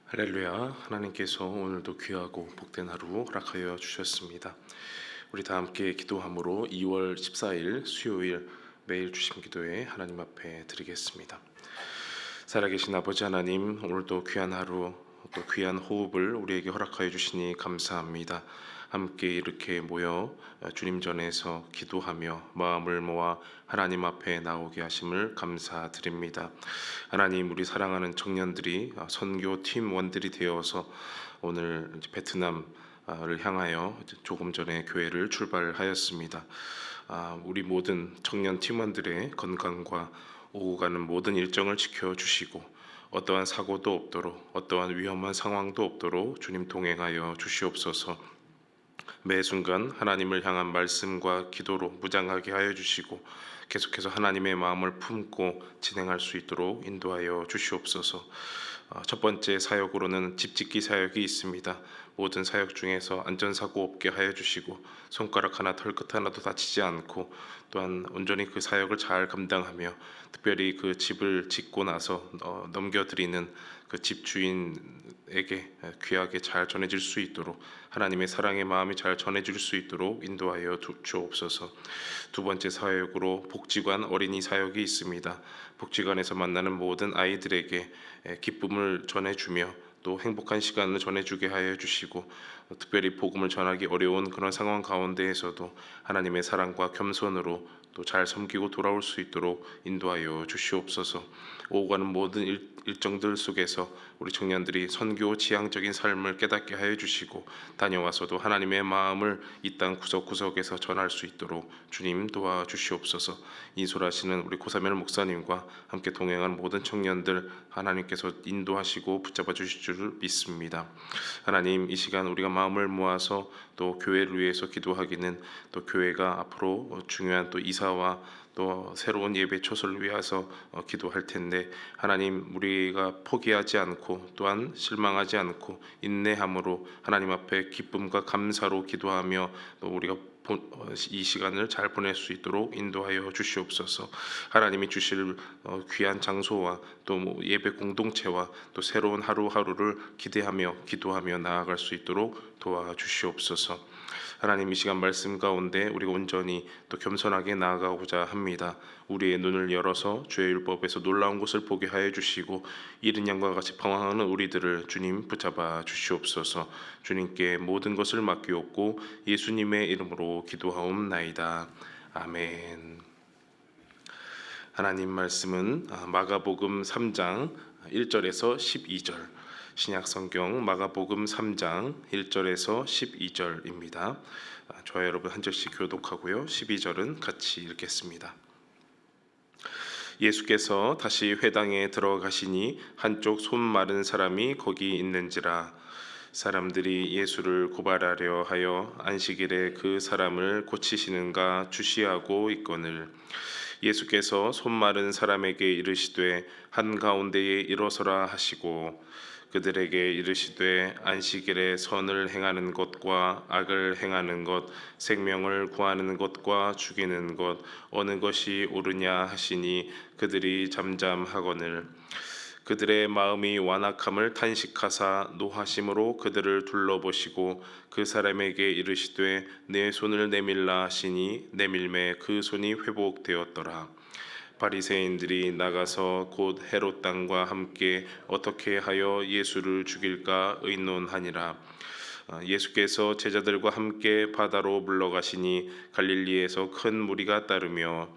할렐루야. 하나님께서 오늘도 귀하고 복된 하루 허락하여 주셨습니다. 우리 다 함께 기도함으로 2월 14일 수요일 매일 주심 기도회 하나님 앞에 드리겠습니다. 살아계신 아버지 하나님, 오늘도 귀한 하루 또 귀한 호흡을 우리에게 허락하여 주시니 감사합니다. 함께 이렇게 모여 주님 전에서 기도하며 마음을 모아 하나님 앞에 나오게 하심을 감사드립니다. 하나님, 우리 사랑하는 청년들이 선교 팀원들이 되어서 오늘 베트남을 향하여 조금 전에 교회를 출발하였습니다. 우리 모든 청년 팀원들의 건강과 오고 가는 모든 일정을 지켜주시고 어떠한 사고도 없도록 어떠한 위험한 상황도 없도록 주님 동행하여 주시옵소서. 매 순간 하나님을 향한 말씀과 기도로 무장하게 하여 주시고 계속해서 하나님의 마음을 품고 진행할 수 있도록 인도하여 주시옵소서. 첫 번째 사역으로는 집짓기 사역이 있습니다. 모든 사역 중에서 안전사고 없게 하여 주시고 손가락 하나 털끝 하나도 다치지 않고 또한 온전히 그 사역을 잘 감당하며 특별히 그 집을 짓고 나서 넘겨드리는 그 집주인에게 귀하게 잘 전해질 수 있도록 하나님의 사랑의 마음이 잘 전해질 수 있도록 인도하여 주옵소서. 두 번째 사역으로 복지관 어린이 사역이 있습니다. 복지관에서 만나는 모든 아이들에게 기쁨을 전해주며 또 행복한 시간을 전해주게 하여 주시고 특별히 복음을 전하기 어려운 그런 상황 가운데에서도 하나님의 사랑과 겸손으로 또 잘 섬기고 돌아올 수 있도록 인도하여 주시옵소서. 오고 가는 모든 일정들 속에서 우리 청년들이 선교 지향적인 삶을 깨닫게 하여 주시고 다녀와서도 하나님의 마음을 이 땅 구석구석에서 전할 수 있도록 주님 도와주시옵소서. 인솔하시는 우리 고사멜 목사님과 함께 동행하는 모든 청년들 하나님께서 인도하시고 붙잡아 주실 줄 믿습니다. 하나님, 이 시간 우리가 마음을 모아서 또 교회를 위해서 기도하기는 또 교회가 앞으로 중요한 또 이사와 또 새로운 예배 초소를 위해서 기도할 텐데 하나님, 우리가 포기하지 않고 또한 실망하지 않고 인내함으로 하나님 앞에 기쁨과 감사로 기도하며 또 우리가 이 시간을 잘 보낼 수 있도록 인도하여 주시옵소서. 하나님이 주실 귀한 장소와 또 예배 공동체와 또 새로운 하루하루를 기대하며 기도하며 나아갈 수 있도록 도와주시옵소서. 하나님, 이 시간 말씀 가운데 우리가 온전히 또 겸손하게 나아가고자 합니다. 우리의 눈을 열어서 주의 율법에서 놀라운 것을 보게 하여 주시고 이른 양과 같이 방황하는 우리들을 주님 붙잡아 주시옵소서. 주님께 모든 것을 맡기옵고 예수님의 이름으로 기도하옵나이다. 아멘. 하나님 말씀은 마가복음 3장 1절에서 12절, 신약성경 마가복음 3장 1절에서 12절입니다. 저와 여러분 한 절씩 교독하고요. 12절은 같이 읽겠습니다. 예수께서 다시 회당에 들어가시니 한쪽 손 마른 사람이 거기 있는지라. 사람들이 예수를 고발하려 하여 안식일에 그 사람을 고치시는가 주시하고 있거늘 예수께서 손 마른 사람에게 이르시되 한가운데에 일어서라 하시고 그들에게 이르시되 안식일에 선을 행하는 것과 악을 행하는 것, 생명을 구하는 것과 죽이는 것 어느 것이 옳으냐 하시니 그들이 잠잠하거늘 그들의 마음이 완악함을 탄식하사 노하심으로 그들을 둘러보시고 그 사람에게 이르시되 내 손을 내밀라 하시니 내밀매 그 손이 회복되었더라. 바리새인들이 나가서 곧 헤롯 당과 함께 어떻게 하여 예수를 죽일까 의논하니라. 예수께서 제자들과 함께 바다로 물러가시니 갈릴리에서 큰 무리가 따르며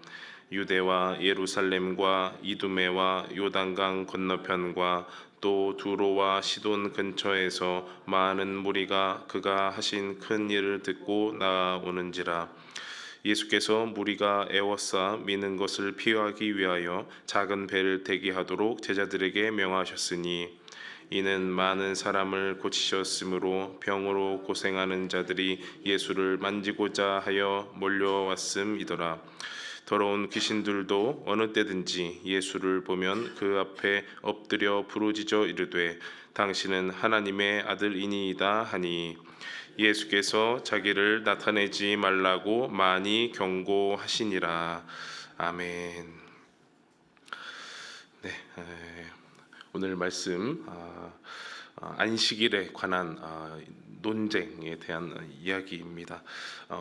유대와 예루살렘과 이두메와 요단강 건너편과 또 두로와 시돈 근처에서 많은 무리가 그가 하신 큰 일을 듣고 나아오는지라. 예수께서 무리가 애워싸 미는 것을 피하기 위하여 작은 배를 대기하도록 제자들에게 명하셨으니 이는 많은 사람을 고치셨으므로 병으로 고생하는 자들이 예수를 만지고자 하여 몰려왔음이더라. 더러운 귀신들도 어느 때든지 예수를 보면 그 앞에 엎드려 부르짖어 이르되 당신은 하나님의 아들이니이다 하니 예수께서 자기를 나타내지 말라고 많이 경고하시니라. 아멘. 네, 오늘 말씀 안식일에 관한 논쟁에 대한 이야기입니다.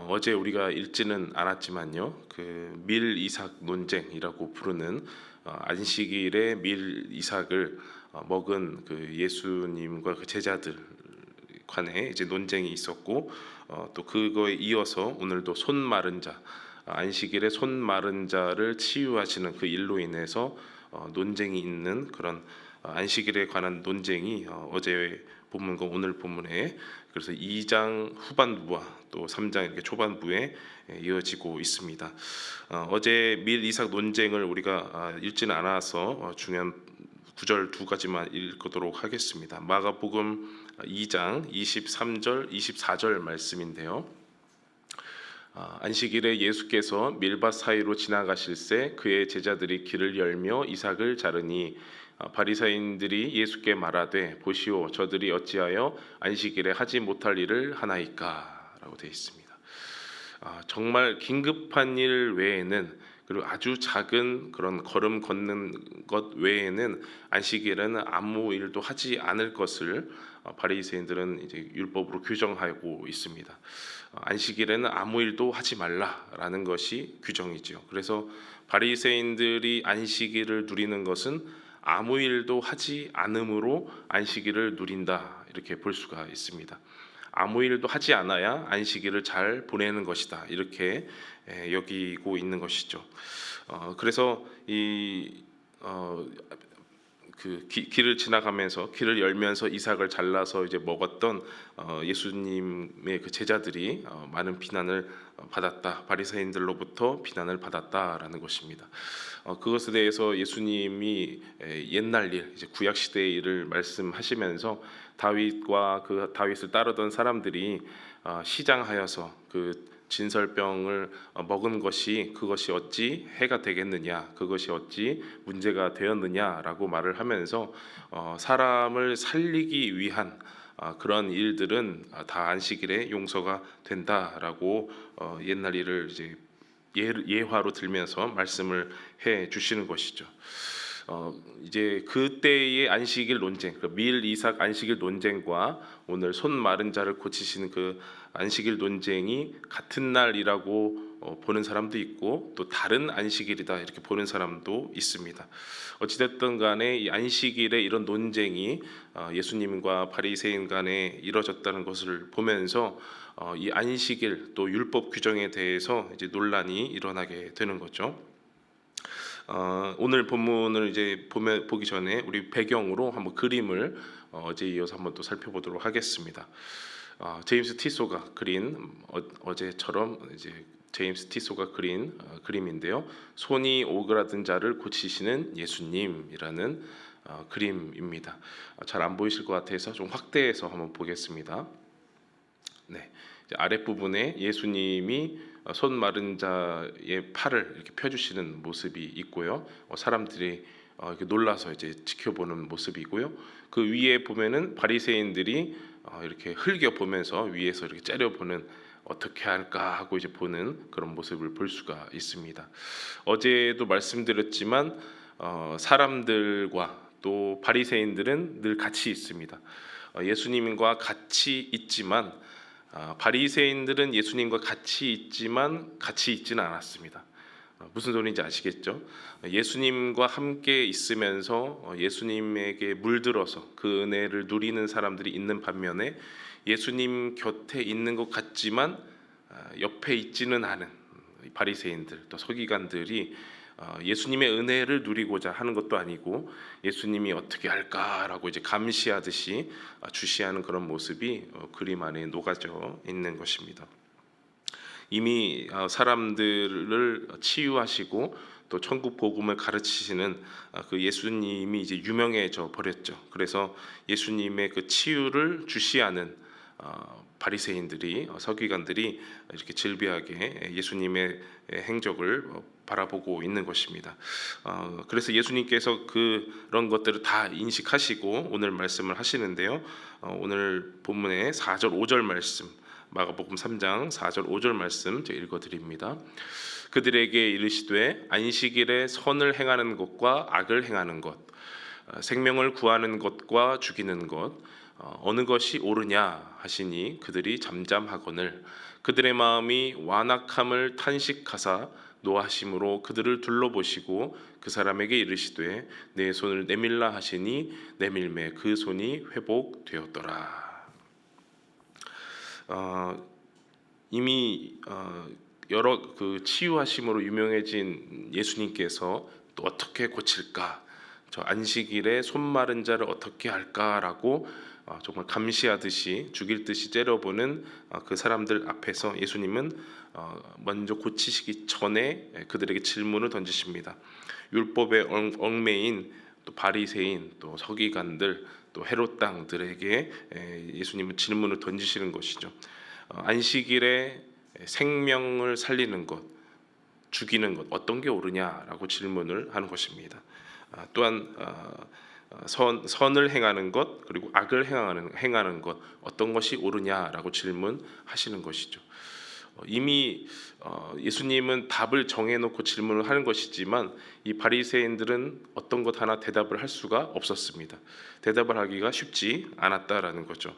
어제 우리가 읽지는 않았지만요, 그 밀이삭 논쟁이라고 부르는 안식일에 밀이삭을 먹은 그 예수님과 그 제자들 간에 이제 논쟁이 있었고, 또 그거에 이어서 오늘도 손 마른 자, 안식일에 손 마른 자를 치유하시는 그 일로 인해서 논쟁이 있는 그런 안식일에 관한 논쟁이 어제 본문과 오늘 본문에, 그래서 2장 후반부와 또 3장 이렇게 초반부에 이어지고 있습니다. 어제 밀이삭 논쟁을 우리가 읽지는 않아서 중요한 구절 두 가지만 읽도록 하겠습니다. 마가복음 2장 23절 24절 말씀인데요. 안식일에 예수께서 밀밭 사이로 지나가실새 그의 제자들이 길을 열며 이삭을 자르니 바리사인들이 예수께 말하되 보시오 저들이 어찌하여 안식일에 하지 못할 일을 하나이까 라고 되어 있습니다. 정말 긴급한 일 외에는, 그리고 아주 작은 그런 걸음 걷는 것 외에는 안식일에는 아무 일도 하지 않을 것을 바리새인들은 이제 율법으로 규정하고 있습니다. 안식일에는 아무 일도 하지 말라라는 것이 규정이지요. 그래서 바리새인들이 안식일을 누리는 것은 아무 일도 하지 않음으로 안식일을 누린다, 이렇게 볼 수가 있습니다. 아무 일도 하지 않아야 안식일을 잘 보내는 것이다, 이렇게 여기고 있는 것이죠. 그래서 그 길을 지나가면서 길을 열면서 이삭을 잘라서 이제 먹었던 예수님의 그 제자들이 많은 비난을 받았다, 바리새인들로부터 비난을 받았다라는 것입니다. 그것에 대해서 예수님이 옛날 일, 이제 구약 시대의 일을 말씀하시면서 다윗과 그 다윗을 따르던 사람들이 시장하여서 그 진설병을 먹은 것이 그것이 어찌 해가 되겠느냐, 그것이 어찌 문제가 되었느냐라고 말을 하면서 사람을 살리기 위한 그런 일들은 다 안식일에 용서가 된다라고 옛날 일을 이제 예화로 들면서 말씀을 해 주시는 것이죠. 이제 그때의 안식일 논쟁, 그 밀이삭 안식일 논쟁과 오늘 손 마른 자를 고치시는 그 안식일 논쟁이 같은 날이라고 보는 사람도 있고, 또 다른 안식일이다 이렇게 보는 사람도 있습니다. 어찌됐든 간에 이 안식일에 이런 논쟁이 예수님과 바리새인 간에 이뤄졌다는 것을 보면서 이 안식일 또 율법 규정에 대해서 이제 논란이 일어나게 되는 거죠. 오늘 본문을 이제 보기 전에 우리 배경으로 한번 그림을 어제 이어서 한번 또 살펴보도록 하겠습니다. 제임스 티소가 그린, 어제처럼 이제 제임스 티소가 그린 그림인데요. 손이 오그라든 자를 고치시는 예수님이라는 그림입니다. 잘 안 보이실 것 같아서 좀 확대해서 한번 보겠습니다. 네, 아랫부분에 예수님이 손 마른 자의 팔을 이렇게 펴주시는 모습이 있고요. 사람들이 이렇게 놀라서 이제 지켜보는 모습이고요. 그 위에 보면은 바리새인들이 이렇게 흘겨 보면서 위에서 이렇게 째려보는, 어떻게 할까 하고 이제 보는 그런 모습을 볼 수가 있습니다. 어제도 말씀드렸지만 사람들과 또 바리새인들은 늘 같이 있습니다. 예수님과 같이 있지만 바리새인들은 예수님과 같이 있지만 같이 있지는 않았습니다. 무슨 소리인지 아시겠죠? 예수님과 함께 있으면서 예수님에게 물들어서 그 은혜를 누리는 사람들이 있는 반면에 예수님 곁에 있는 것 같지만 옆에 있지는 않은 바리새인들, 또 서기관들이 예수님의 은혜를 누리고자 하는 것도 아니고 예수님이 어떻게 할까라고 이제 감시하듯이 주시하는 그런 모습이 그림 안에 녹아져 있는 것입니다. 이미 사람들을 치유하시고 또 천국 복음을 가르치시는 그 예수님이 이제 유명해져 버렸죠. 그래서 예수님의 그 치유를 주시하는 바리새인들이 서기관들이 이렇게 질비하게 예수님의 행적을 바라보고 있는 것입니다. 그래서 예수님께서 그런 것들을 다 인식하시고 오늘 말씀을 하시는데요. 오늘 본문의 4절 5절 말씀, 마가복음 3장 4절 5절 말씀 제가 읽어드립니다. 그들에게 이르시되 안식일에 선을 행하는 것과 악을 행하는 것, 생명을 구하는 것과 죽이는 것, 어느 것이 옳으냐 하시니 그들이 잠잠하거늘 그들의 마음이 완악함을 탄식하사 노하심으로 그들을 둘러보시고 그 사람에게 이르시되 내 손을 내밀라 하시니 내밀매 그 손이 회복되었더라. 이미 여러 그 치유하심으로 유명해진 예수님께서 또 어떻게 고칠까, 저 안식일에 손 마른 자를 어떻게 할까라고 정말 감시하듯이 죽일 듯이 째려보는 그 사람들 앞에서 예수님은 먼저 고치시기 전에 그들에게 질문을 던지십니다. 율법에 얽매인 또 바리새인 또 서기관들 또 헤롯 당들에게 예수님은 질문을 던지시는 것이죠. 안식일에 생명을 살리는 것, 죽이는 것 어떤 게 옳으냐라고 질문을 하는 것입니다. 또한 선을 행하는 것 그리고 악을 행하는 것 어떤 것이 옳으냐라고 질문하시는 것이죠. 이미 예수님은 답을 정해놓고 질문을 하는 것이지만 이 바리새인들은 어떤 것 하나 대답을 할 수가 없었습니다. 대답을 하기가 쉽지 않았다라는 거죠.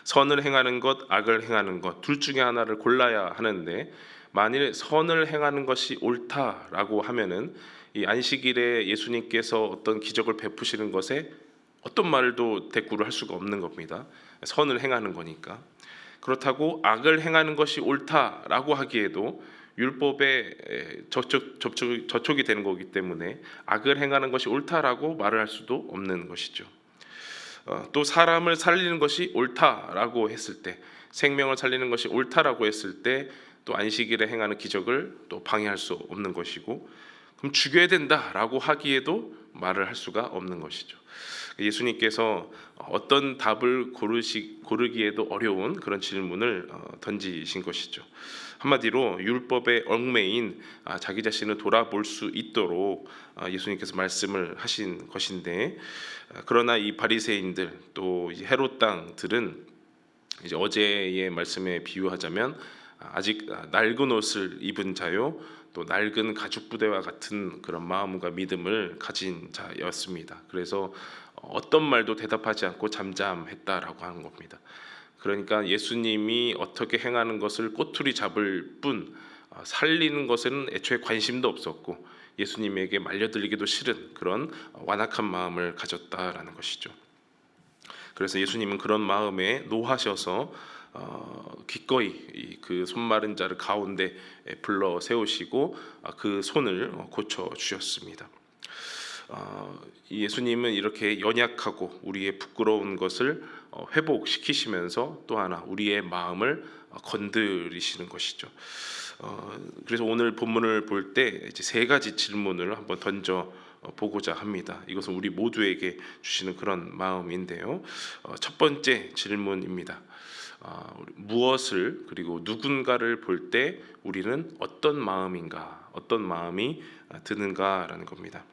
선을 행하는 것, 악을 행하는 것 둘 중에 하나를 골라야 하는데 만일 선을 행하는 것이 옳다라고 하면은 이 안식일에 예수님께서 어떤 기적을 베푸시는 것에 어떤 말도 대꾸를 할 수가 없는 겁니다. 선을 행하는 거니까. 그렇다고 악을 행하는 것이 옳다라고 하기에도 율법에 저촉이 되는 거기 때문에 악을 행하는 것이 옳다라고 말을 할 수도 없는 것이죠. 또 사람을 살리는 것이 옳다라고 했을 때, 생명을 살리는 것이 옳다라고 했을 때 또 안식일에 행하는 기적을 또 방해할 수 없는 것이고, 그럼 죽여야 된다라고 하기에도 말을 할 수가 없는 것이죠. 예수님께서 어떤 답을 고르기에도 어려운 그런 질문을 던지신 것이죠. 한마디로 율법에 얽매인 자기 자신을 돌아볼 수 있도록 예수님께서 말씀을 하신 것인데, 그러나 이 바리새인들 또 헤롯 당들은 이제 어제의 말씀에 비유하자면 아직 낡은 옷을 입은 자요 또 낡은 가죽 부대와 같은 그런 마음과 믿음을 가진 자였습니다. 그래서 어떤 말도 대답하지 않고 잠잠했다라고 하는 겁니다. 그러니까 예수님이 어떻게 행하는 것을 꼬투리 잡을 뿐 살리는 것에는 애초에 관심도 없었고 예수님에게 말려들리기도 싫은 그런 완악한 마음을 가졌다라는 것이죠. 그래서 예수님은 그런 마음에 노하셔서 기꺼이 그 손 마른 자를 가운데 불러 세우시고 그 손을 고쳐 주셨습니다. 예수님은 이렇게 연약하고 우리의 부끄러운 것을 회복시키시면서 또 하나 우리의 마음을 건드리시는 것이죠. 그래서 오늘 본문을 볼 때 이제 세 가지 질문을 한번 던져 보고자 합니다. 이것은 우리 모두에게 주시는 그런 마음인데요. 첫 번째 질문입니다. 무엇을 그리고 누군가를 볼 때 우리는 어떤 마음인가, 어떤 마음이 드는가라는 겁니다.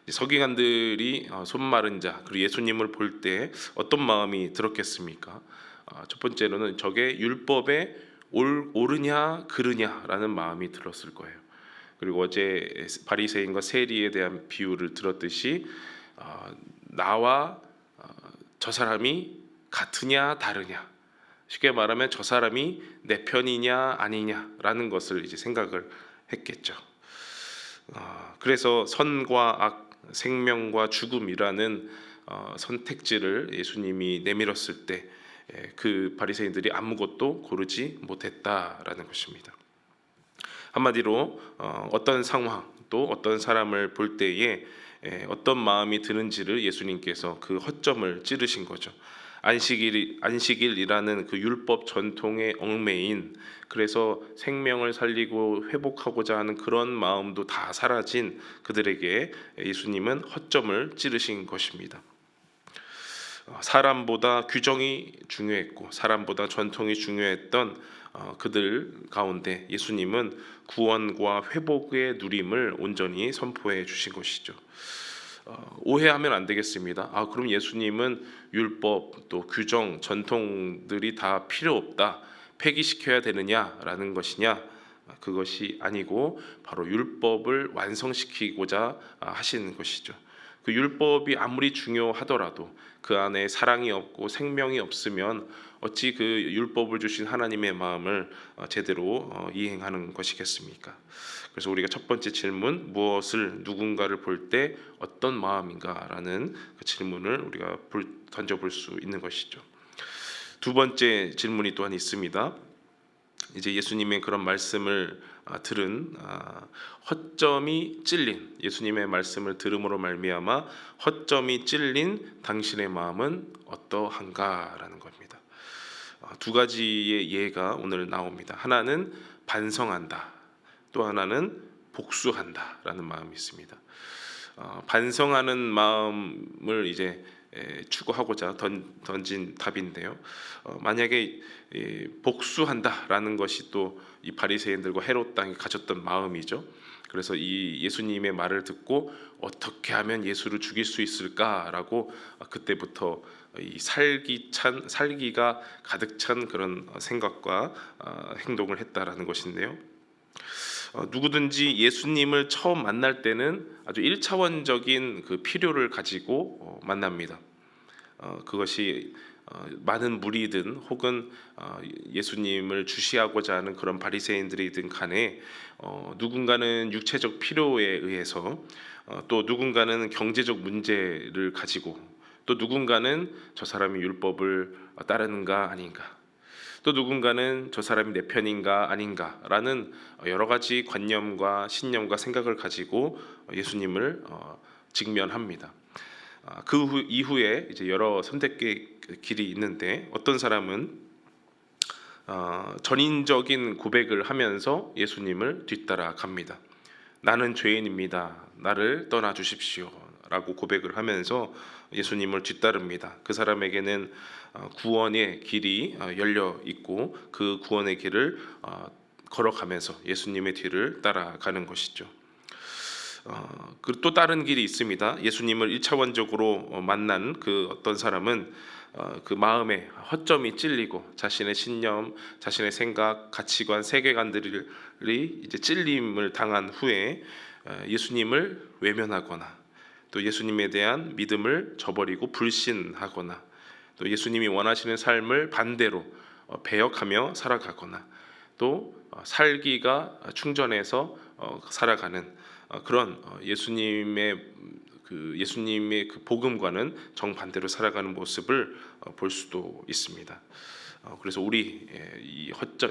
서기관들이 손 마른 자 그리고 예수님을 볼 때 어떤 마음이 들었겠습니까? 첫 번째로는 저게 율법에 옳으냐 그르냐라는 마음이 들었을 거예요. 그리고 어제 바리새인과 세리에 대한 비유를 들었듯이 나와 저 사람이 같으냐 다르냐, 쉽게 말하면 저 사람이 내 편이냐 아니냐라는 것을 이제 생각을 했겠죠. 그래서 선과 악, 생명과 죽음이라는 선택지를 예수님이 내밀었을 때 그 바리새인들이 아무것도 고르지 못했다라는 것입니다. 한마디로 어떤 상황 또 어떤 사람을 볼 때에 어떤 마음이 드는지를 예수님께서 그 허점을 찌르신 거죠. 안식일이라는 그 율법 전통에 얽매인, 그래서 생명을 살리고 회복하고자 하는 그런 마음도 다 사라진 그들에게 예수님은 허점을 찌르신 것입니다. 사람보다 규정이 중요했고 사람보다 전통이 중요했던 그들 가운데 예수님은 구원과 회복의 누림을 온전히 선포해 주신 것이죠. 오해하면 안 되겠습니다. 그럼 예수님은 율법 또 규정 전통들이 다 필요 없다, 폐기시켜야 되느냐라는 것이냐? 그것이 아니고 바로 율법을 완성시키고자 하신 것이죠. 그 율법이 아무리 중요하더라도 그 안에 사랑이 없고 생명이 없으면 어찌 그 율법을 주신 하나님의 마음을 제대로 이행하는 것이겠습니까? 그래서 우리가 첫 번째 질문, 무엇을 누군가를 볼 때 어떤 마음인가라는 그 질문을 우리가 던져볼 수 있는 것이죠. 두 번째 질문이 또한 있습니다. 이제 예수님의 그런 말씀을 들은 허점이 찔린, 예수님의 말씀을 들음으로 말미암아 허점이 찔린 당신의 마음은 어떠한가라는 겁니다. 두 가지의 예가 오늘 나옵니다. 하나는 반성한다, 또 하나는 복수한다라는 마음이 있습니다. 반성하는 마음을 이제 추구하고자 던진 답인데요. 만약에 복수한다라는 것이 또 이 바리새인들과 헤롯 당이 가졌던 마음이죠. 그래서 이 예수님의 말을 듣고 어떻게 하면 예수를 죽일 수 있을까라고 그때부터 이 살기가 가득 찬 그런 생각과 행동을 했다라는 것인데요. 누구든지 예수님을 처음 만날 때는 아주 1차원적인 그 필요를 가지고 만납니다. 그것이 많은 무리든 혹은 예수님을 주시하고자 하는 그런 바리새인들이든 간에 누군가는 육체적 필요에 의해서 또 누군가는 경제적 문제를 가지고 또 누군가는 저 사람이 율법을 따르는가 아닌가, 또 누군가는 저 사람이 내 편인가 아닌가라는 여러 가지 관념과 신념과 생각을 가지고 예수님을 직면합니다. 그 이후에 이제 여러 선택의 길이 있는데 어떤 사람은 전인적인 고백을 하면서 예수님을 뒤따라 갑니다. 나는 죄인입니다. 나를 떠나 주십시오. 라고 고백을 하면서 예수님을 뒤따릅니다. 그 사람에게는 구원의 길이 열려 있고 그 구원의 길을 걸어가면서 예수님의 뒤를 따라가는 것이죠. 그리고 또 다른 길이 있습니다. 예수님을 1차원적으로 만난 그 어떤 사람은 그 마음에 허점이 찔리고 자신의 신념, 자신의 생각, 가치관, 세계관들이 이제 찔림을 당한 후에 예수님을 외면하거나 또 예수님에 대한 믿음을 저버리고 불신하거나 또 예수님이 원하시는 삶을 반대로 배역하며 살아가거나 또 살기가 충전해서 살아가는 그런 예수님의 그 복음과는 정반대로 살아가는 모습을 볼 수도 있습니다. 그래서 우리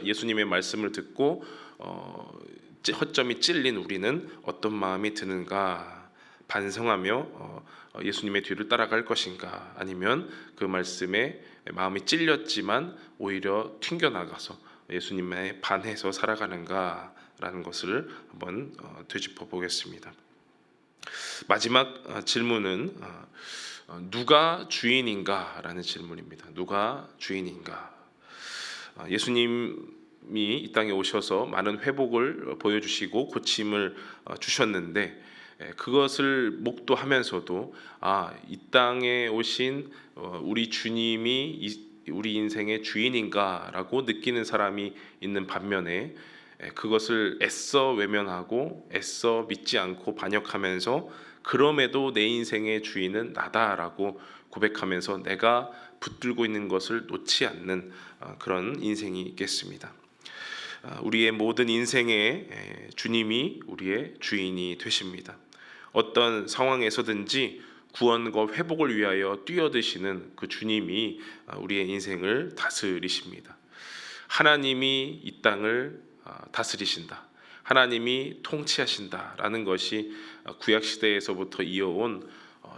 예수님의 말씀을 듣고 허점이 찔린 우리는 어떤 마음이 드는가, 반성하며 예수님의 뒤를 따라갈 것인가, 아니면 그 말씀에 마음이 찔렸지만 오히려 튕겨나가서 예수님에 반해서 살아가는가라는 것을 한번 되짚어 보겠습니다. 마지막 질문은 누가 주인인가라는 질문입니다. 누가 주인인가? 예수님이 이 땅에 오셔서 많은 회복을 보여주시고 고침을 주셨는데 그것을 목도하면서도 이 땅에 오신 우리 주님이 우리 인생의 주인인가라고 느끼는 사람이 있는 반면에 그것을 애써 외면하고 애써 믿지 않고 반역하면서 그럼에도 내 인생의 주인은 나다라고 고백하면서 내가 붙들고 있는 것을 놓지 않는 그런 인생이 있겠습니다. 우리의 모든 인생의 주님이 우리의 주인이 되십니다. 어떤 상황에서든지 구원과 회복을 위하여 뛰어드시는 그 주님이 우리의 인생을 다스리십니다. 하나님이 이 땅을 다스리신다, 하나님이 통치하신다라는 것이 구약 시대에서부터 이어온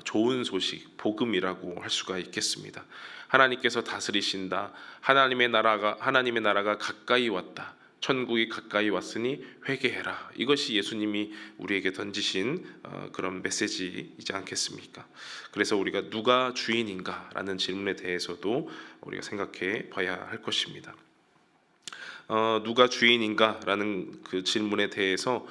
좋은 소식, 복음이라고 할 수가 있겠습니다. 하나님께서 다스리신다, 하나님의 나라가 가까이 왔다, 천국이 가까이 왔으니 회개해라. 이것이 예수님이 우리에게 던지신 그런 메시지이지 않겠습니까? 그래서 우리가 누가 주인인가라는 질문에 대해서도 우리가 생각해 봐야 할 것입니다. 누가 주인인가라는 그 질문에 대해서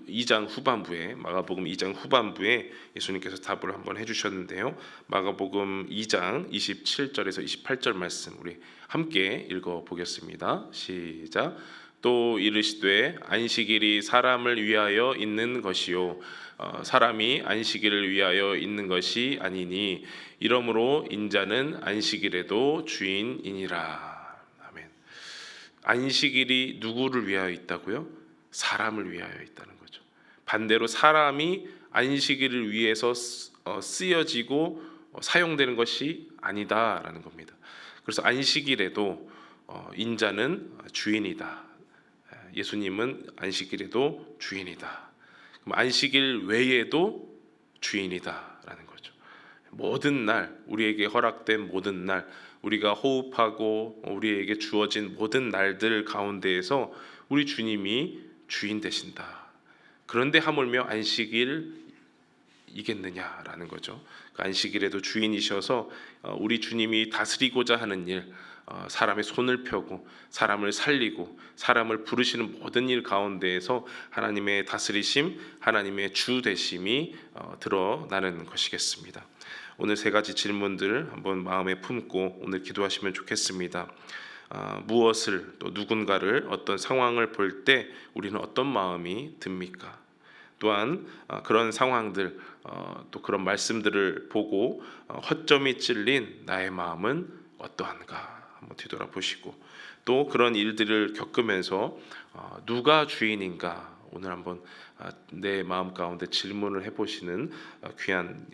2장 후반부에, 마가복음 2장 후반부에 예수님께서 답을 한번 해주셨는데요. 마가복음 2장 27절에서 28절 말씀 우리 함께 읽어보겠습니다. 시작. 또 이르시되 안식일이 사람을 위하여 있는 것이요 사람이 안식일을 위하여 있는 것이 아니니 이러므로 인자는 안식일에도 주인이니라. 안식일이 누구를 위하여 있다고요? 사람을 위하여 있다는 거죠. 반대로 사람이 안식일을 위해서 쓰여지고 사용되는 것이 아니다라는 겁니다. 그래서 안식일에도 인자는 주인이다. 예수님은 안식일에도 주인이다. 그럼 안식일 외에도 주인이다라는 거죠. 모든 날, 우리에게 허락된 모든 날, 우리가 호흡하고 우리에게 주어진 모든 날들 가운데에서 우리 주님이 주인 되신다. 그런데 하물며 안식일이겠느냐라는 거죠. 그 안식일에도 주인이셔서 우리 주님이 다스리고자 하는 일, 사람의 손을 펴고 사람을 살리고 사람을 부르시는 모든 일 가운데에서 하나님의 다스리심, 하나님의 주 되심이 드러나는 것이겠습니다. 오늘 세 가지 질문들 한번 마음에 품고 오늘 기도하시면 좋겠습니다. 무엇을 또 누군가를 어떤 상황을 볼 때 우리는 어떤 마음이 듭니까? 또한 그런 상황들 또 그런 말씀들을 보고 허점이 찔린 나의 마음은 어떠한가 한번 뒤돌아보시고 또 그런 일들을 겪으면서 누가 주인인가 오늘 한번 내 마음 가운데 질문을 해보시는 귀한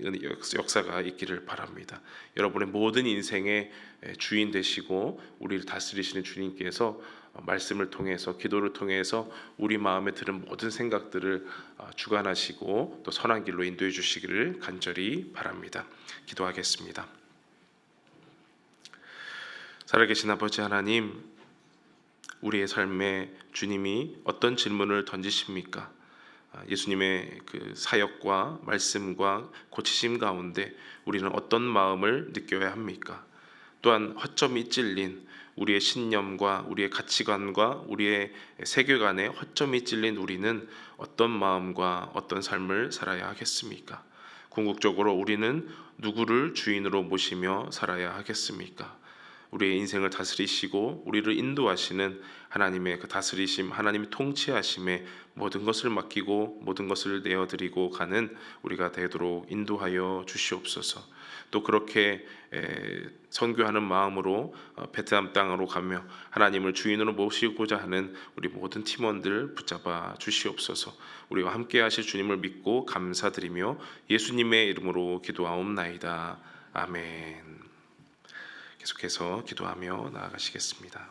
역사가 있기를 바랍니다. 여러분의 모든 인생의 주인 되시고 우리를 다스리시는 주님께서 말씀을 통해서 기도를 통해서 우리 마음에 드는 모든 생각들을 주관하시고 또 선한 길로 인도해 주시기를 간절히 바랍니다. 기도하겠습니다. 살아계신 아버지 하나님, 우리의 삶에 주님이 어떤 질문을 던지십니까? 예수님의 그 사역과 말씀과 고치심 가운데 우리는 어떤 마음을 느껴야 합니까? 또한 허점이 찔린 우리의 신념과 우리의 가치관과 우리의 세계관에 허점이 찔린 우리는 어떤 마음과 어떤 삶을 살아야 하겠습니까? 궁극적으로 우리는 누구를 주인으로 모시며 살아야 하겠습니까? 우리의 인생을 다스리시고 우리를 인도하시는 하나님의 그 다스리심, 하나님의 통치하심에 모든 것을 맡기고 모든 것을 내어드리고 가는 우리가 되도록 인도하여 주시옵소서. 또 그렇게 선교하는 마음으로 베트남 땅으로 가며 하나님을 주인으로 모시고자 하는 우리 모든 팀원들 붙잡아 주시옵소서. 우리와 함께 하실 주님을 믿고 감사드리며 예수님의 이름으로 기도하옵나이다. 아멘. 계속해서 기도하며 나아가시겠습니다.